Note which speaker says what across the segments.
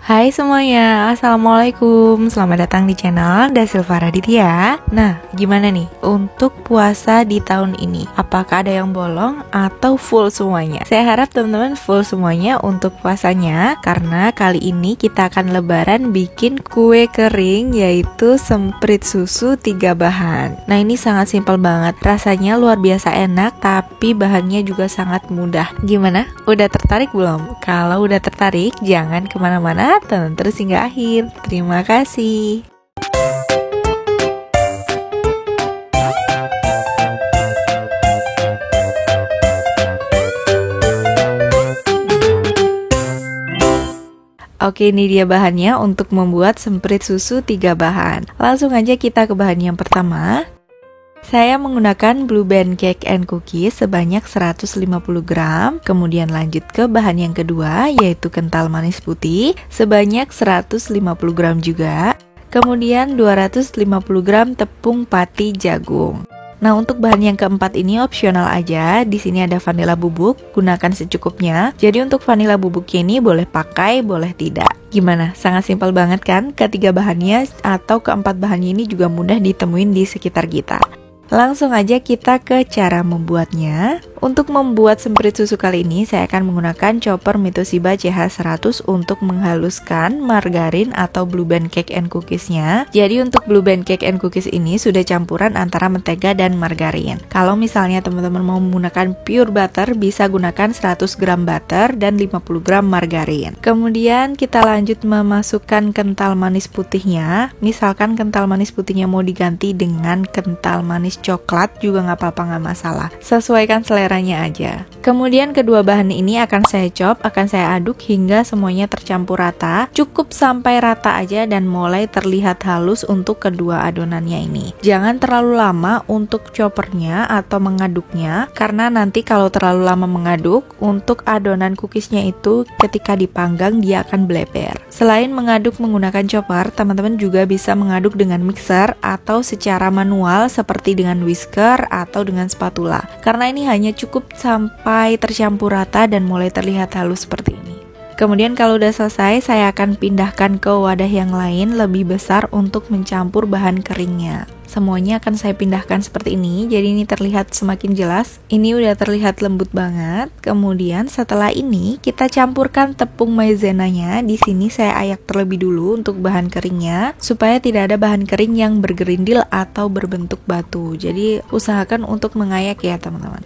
Speaker 1: Hai semuanya, Assalamualaikum. Selamat datang di channel Dasilva Raditya. Nah, gimana nih untuk puasa di tahun ini? Apakah ada yang bolong atau full semuanya? Saya harap teman-teman full semuanya untuk puasanya, karena kali ini kita akan lebaran bikin kue kering, yaitu semprit susu 3 bahan. Nah, ini sangat simpel banget. Rasanya luar biasa enak, tapi bahannya juga sangat mudah. Gimana? Udah tertarik belum? Kalau udah tertarik, jangan kemana-mana, tonton terus hingga akhir. Terima kasih. Oke, ini dia bahannya untuk membuat semprit susu 3 bahan. Langsung aja kita ke bahan yang pertama. Saya menggunakan Blue Band Cake and Cookies sebanyak 150 gram. Kemudian lanjut ke bahan yang kedua, yaitu kental manis putih sebanyak 150 gram juga. Kemudian 250 gram tepung pati jagung. Nah, untuk bahan yang keempat ini opsional aja. Di sini ada vanila bubuk, gunakan secukupnya. Jadi untuk vanila bubuknya ini boleh pakai, boleh tidak. Gimana? Sangat simpel banget kan? Ketiga bahannya atau keempat bahannya ini juga mudah ditemuin di sekitar kita. Langsung aja kita ke cara membuatnya. Untuk membuat semprit susu kali ini saya akan menggunakan chopper Mitoshiba CH100 untuk menghaluskan margarin atau Blue Band Cake and Cookies-nya. Jadi untuk Blue Band Cake and Cookies ini sudah campuran antara mentega dan margarin. Kalau misalnya teman-teman mau menggunakan pure butter, bisa gunakan 100 gram butter dan 50 gram margarin. Kemudian kita lanjut memasukkan kental manis putihnya. Misalkan kental manis putihnya mau diganti dengan kental manis coklat juga nggak apa-apa, nggak masalah. Sesuaikan seleranya aja. Kemudian kedua bahan ini akan saya chop, akan saya aduk hingga semuanya tercampur rata. Cukup sampai rata aja dan mulai terlihat halus untuk kedua adonannya ini. Jangan terlalu lama untuk choppernya atau mengaduknya, karena nanti kalau terlalu lama mengaduk, untuk adonan cookiesnya itu ketika dipanggang dia akan bleber. Selain mengaduk menggunakan chopper, teman-teman juga bisa mengaduk dengan mixer atau secara manual seperti dengan whisker atau dengan spatula. Karena ini hanya cukup sampai tercampur rata dan mulai terlihat halus seperti ini. Kemudian kalau udah selesai, saya akan pindahkan ke wadah yang lain lebih besar untuk mencampur bahan keringnya. Semuanya akan saya pindahkan seperti ini, jadi ini terlihat semakin jelas. Ini udah terlihat lembut banget. Kemudian setelah ini kita campurkan tepung maizenanya. Di sini saya ayak terlebih dulu untuk bahan keringnya, supaya tidak ada bahan kering yang bergerindil atau berbentuk batu. Jadi usahakan untuk mengayak ya teman-teman.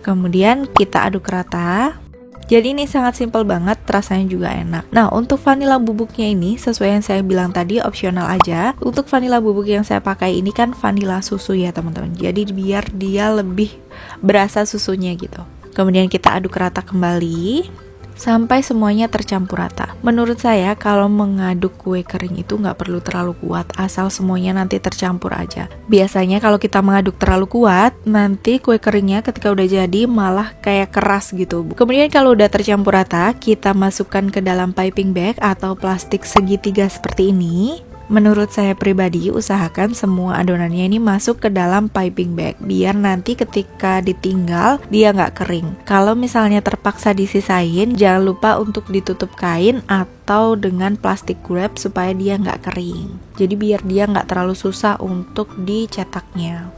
Speaker 1: Kemudian kita aduk rata. Jadi ini sangat simpel banget, rasanya juga enak. Nah, untuk vanila bubuknya ini sesuai yang saya bilang tadi opsional aja. Untuk vanila bubuk yang saya pakai ini kan vanila susu ya teman-teman. Jadi biar dia lebih berasa susunya gitu. Kemudian kita aduk rata kembali sampai semuanya tercampur rata. Menurut saya kalau mengaduk kue kering itu nggak perlu terlalu kuat, asal semuanya nanti tercampur aja. Biasanya kalau kita mengaduk terlalu kuat, nanti kue keringnya ketika udah jadi malah kayak keras gitu. Kemudian kalau udah tercampur rata, kita masukkan ke dalam piping bag atau plastik segitiga seperti ini. Menurut saya pribadi, usahakan semua adonannya ini masuk ke dalam piping bag, biar nanti ketika ditinggal dia nggak kering. Kalau misalnya terpaksa disisain, jangan lupa untuk ditutup kain atau dengan plastik wrap supaya dia nggak kering. Jadi biar dia nggak terlalu susah untuk dicetaknya.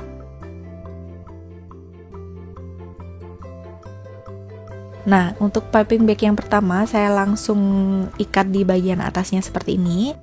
Speaker 1: Nah, untuk piping bag yang pertama saya langsung ikat di bagian atasnya seperti ini.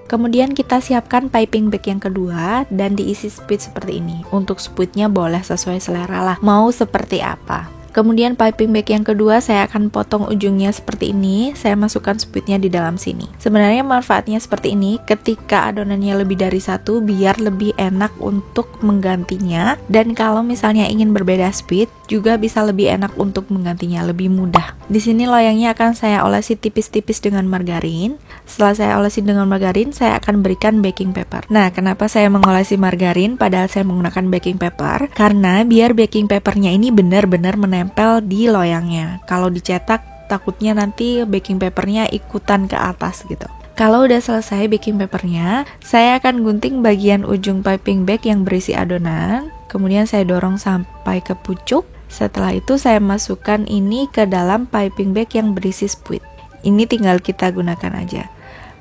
Speaker 1: Kemudian kita siapkan piping bag yang kedua dan diisi spuit seperti ini. Untuk spuitnya boleh sesuai selera lah, mau seperti apa. Kemudian piping bag yang kedua saya akan potong ujungnya seperti ini. Saya masukkan spuitnya di dalam sini. Sebenarnya manfaatnya seperti ini, ketika adonannya lebih dari satu biar lebih enak untuk menggantinya. Dan kalau misalnya ingin berbeda spuit, juga bisa lebih enak untuk menggantinya, lebih mudah. Di sini loyangnya akan saya olesi tipis-tipis dengan margarin. Setelah saya olesi dengan margarin, saya akan berikan baking paper. Nah, kenapa saya mengolesi margarin padahal saya menggunakan baking paper? Karena biar baking papernya ini benar-benar menempel di loyangnya. Kalau dicetak, takutnya nanti baking papernya ikutan ke atas gitu. Kalau udah selesai baking papernya, saya akan gunting bagian ujung piping bag yang berisi adonan. Kemudian saya dorong sampai ke pucuk. Setelah itu saya masukkan ini ke dalam piping bag yang berisi spuit. Ini tinggal kita gunakan aja.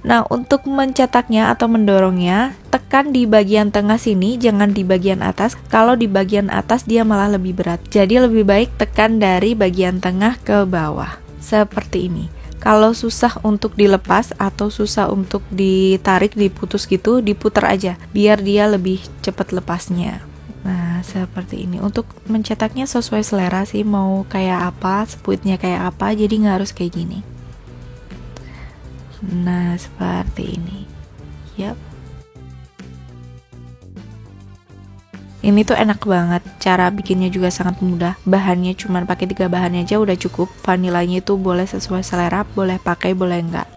Speaker 1: Nah, untuk mencetaknya atau mendorongnya, tekan di bagian tengah sini, jangan di bagian atas. Kalau di bagian atas dia malah lebih berat. Jadi lebih baik tekan dari bagian tengah ke bawah. Seperti ini. Kalau susah untuk dilepas atau susah untuk ditarik, diputus gitu, diputar aja. Biar dia lebih cepat lepasnya. Nah, seperti ini. Untuk mencetaknya sesuai selera sih, mau kayak apa, spuitnya kayak apa, jadi nggak harus kayak gini. Nah, seperti ini. Yap. Ini tuh enak banget. Cara bikinnya juga sangat mudah. Bahannya cuma pakai 3 bahan aja udah cukup. Vanilanya itu boleh sesuai selera, boleh pakai, boleh enggak.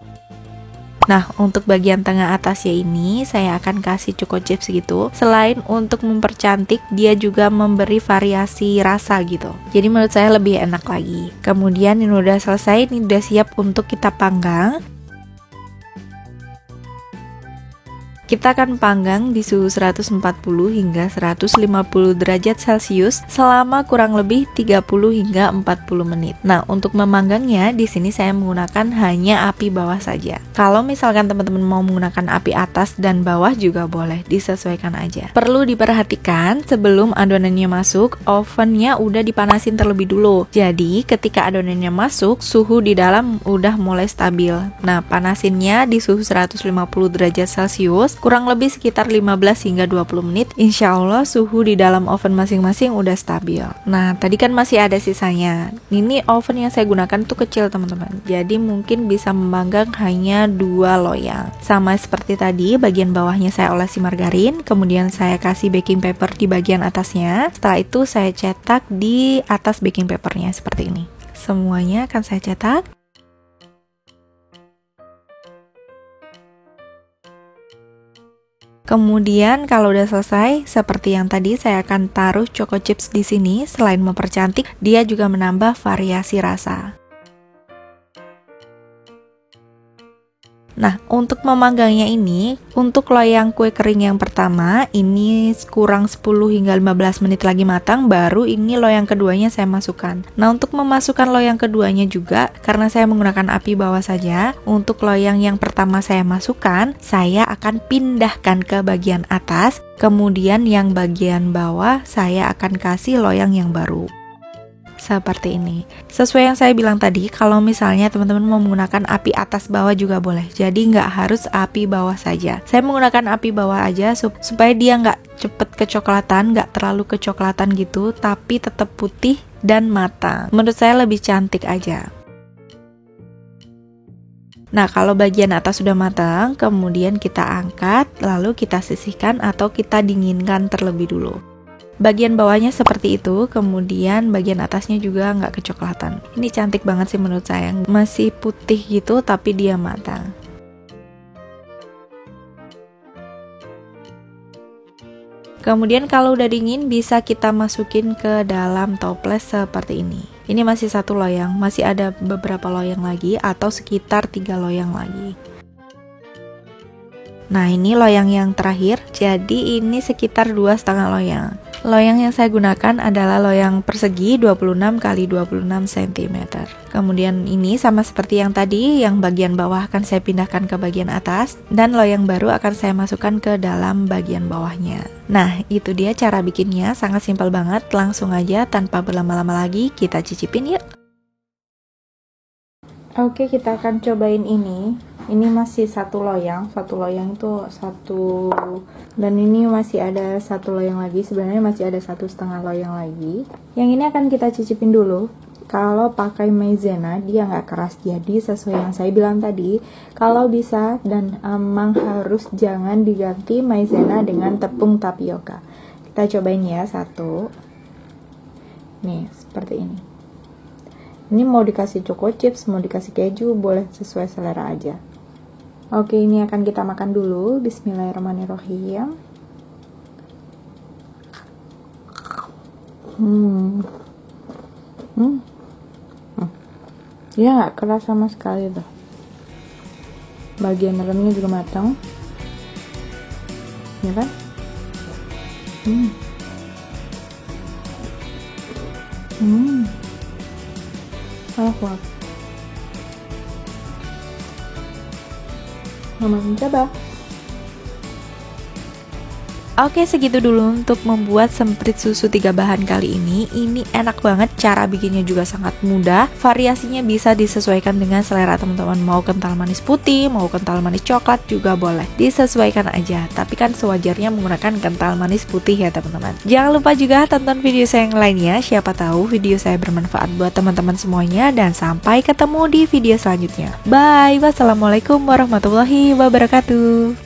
Speaker 1: Nah, untuk bagian tengah atasnya ini saya akan kasih choco chips gitu. Selain untuk mempercantik, dia juga memberi variasi rasa gitu. Jadi menurut saya lebih enak lagi. Kemudian ini udah selesai, ini udah siap untuk kita panggang. Kita akan panggang di suhu 140 hingga 150 derajat Celcius selama kurang lebih 30 hingga 40 menit. Nah, untuk memanggangnya di sini saya menggunakan hanya api bawah saja. Kalau misalkan teman-teman mau menggunakan api atas dan bawah juga boleh, disesuaikan aja. Perlu diperhatikan sebelum adonannya masuk, ovennya udah dipanasin terlebih dulu. Jadi, ketika adonannya masuk, suhu di dalam udah mulai stabil. Nah, panasinnya di suhu 150 derajat Celcius kurang lebih sekitar 15 hingga 20 menit. Insya Allah suhu di dalam oven masing-masing udah stabil. Nah, tadi kan masih ada sisanya. Ini oven yang saya gunakan tuh kecil teman-teman, jadi mungkin bisa memanggang hanya 2 loyang. Sama seperti tadi, bagian bawahnya saya olesi margarin, kemudian saya kasih baking paper di bagian atasnya. Setelah itu saya cetak di atas baking papernya seperti ini. Semuanya akan saya cetak. Kemudian kalau udah selesai, seperti yang tadi saya akan taruh choco chips di sini. Selain mempercantik, dia juga menambah variasi rasa. Nah, untuk memanggangnya ini, untuk loyang kue kering yang pertama, ini kurang 10 hingga 15 menit lagi matang, baru ini loyang keduanya saya masukkan. Nah, untuk memasukkan loyang keduanya juga, karena saya menggunakan api bawah saja, untuk loyang yang pertama saya masukkan, saya akan pindahkan ke bagian atas, kemudian yang bagian bawah saya akan kasih loyang yang baru. Seperti ini. Sesuai yang saya bilang tadi, kalau misalnya teman-teman mau menggunakan api atas bawah juga boleh. Jadi nggak harus api bawah saja. Saya menggunakan api bawah aja supaya dia nggak cepet kecoklatan, nggak terlalu kecoklatan gitu, tapi tetap putih dan matang. Menurut saya lebih cantik aja. Nah, kalau bagian atas sudah matang, kemudian kita angkat, lalu kita sisihkan atau kita dinginkan terlebih dulu. Bagian bawahnya seperti itu, kemudian bagian atasnya juga nggak kecoklatan. Ini cantik banget sih menurut saya, masih putih gitu tapi dia matang. Kemudian kalau udah dingin bisa kita masukin ke dalam toples seperti ini. Ini masih 1 loyang, masih ada beberapa loyang lagi atau sekitar 3 loyang lagi. Nah, ini loyang yang terakhir, jadi ini sekitar 2,5 loyang. Loyang yang saya gunakan adalah loyang persegi 26 x 26 cm. Kemudian ini sama seperti yang tadi, yang bagian bawah akan saya pindahkan ke bagian atas, dan loyang baru akan saya masukkan ke dalam bagian bawahnya. Nah, itu dia cara bikinnya, sangat simpel banget. Langsung aja tanpa berlama-lama lagi, kita cicipin yuk. Oke, kita akan cobain ini. Ini masih 1 loyang itu 1, dan ini masih ada 1 loyang lagi. Sebenarnya masih ada 1,5 loyang lagi. Yang ini akan kita cicipin dulu. Kalau pakai maizena dia nggak keras, jadi sesuai yang saya bilang tadi, kalau bisa dan emang harus jangan diganti maizena dengan tepung tapioka. Kita cobain ya 1. Nih seperti ini. Ini mau dikasih choco chips, mau dikasih keju, boleh sesuai selera aja. Oke, ini akan kita makan dulu. Bismillahirrahmanirrahim. Ya, nggak keras sama sekali tuh. Bagian dalamnya juga matang, ya kan? Selamat mencoba. Oke, segitu dulu untuk membuat semprit susu 3 bahan kali ini. Ini enak banget, cara bikinnya juga sangat mudah. Variasinya bisa disesuaikan dengan selera teman-teman. Mau kental manis putih, mau kental manis coklat juga boleh. Disesuaikan aja, tapi kan sewajarnya menggunakan kental manis putih ya teman-teman. Jangan lupa juga tonton video saya yang lainnya. Siapa tahu video saya bermanfaat buat teman-teman semuanya. Dan sampai ketemu di video selanjutnya. Bye, wassalamualaikum warahmatullahi wabarakatuh.